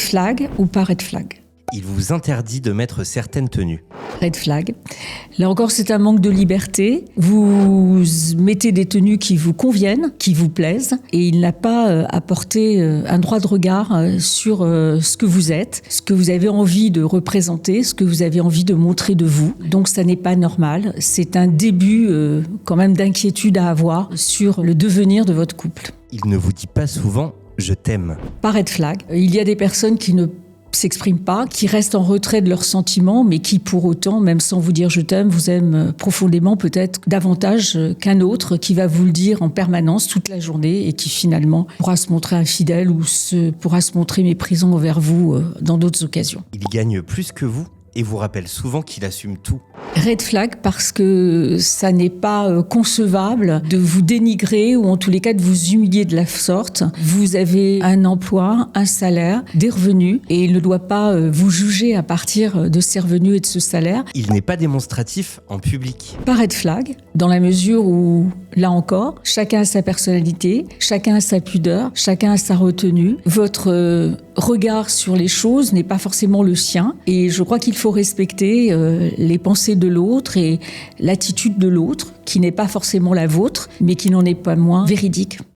flag ou pas red flag? Il vous interdit de mettre certaines tenues. Red flag. Là encore, c'est un manque de liberté. Vous mettez des tenues qui vous conviennent, qui vous plaisent, et il n'a pas apporté un droit de regard sur ce que vous êtes, ce que vous avez envie de représenter, ce que vous avez envie de montrer de vous. Donc ça n'est pas normal. C'est un début quand même d'inquiétude à avoir sur le devenir de votre couple. Il ne vous dit pas souvent « je t'aime ». Pas red flag. Il y a des personnes qui ne s'expriment pas, qui restent en retrait de leurs sentiments, mais qui pour autant, même sans vous dire je t'aime, vous aiment profondément, peut-être davantage qu'un autre qui va vous le dire en permanence toute la journée et qui finalement pourra se montrer infidèle ou pourra se montrer méprisant envers vous dans d'autres occasions. Il gagne plus que vous et vous rappelle souvent qu'il assume tout. Red flag parce que ça n'est pas concevable de vous dénigrer ou en tous les cas de vous humilier de la sorte. Vous avez un emploi, un salaire, des revenus et il ne doit pas vous juger à partir de ces revenus et de ce salaire. Il n'est pas démonstratif en public. Pas red flag dans la mesure où, là encore, chacun a sa personnalité, chacun a sa pudeur, chacun a sa retenue. Votre regard sur les choses n'est pas forcément le sien et je crois qu'il faut respecter les pensées de l'autre et l'attitude de l'autre qui n'est pas forcément la vôtre mais qui n'en est pas moins véridique.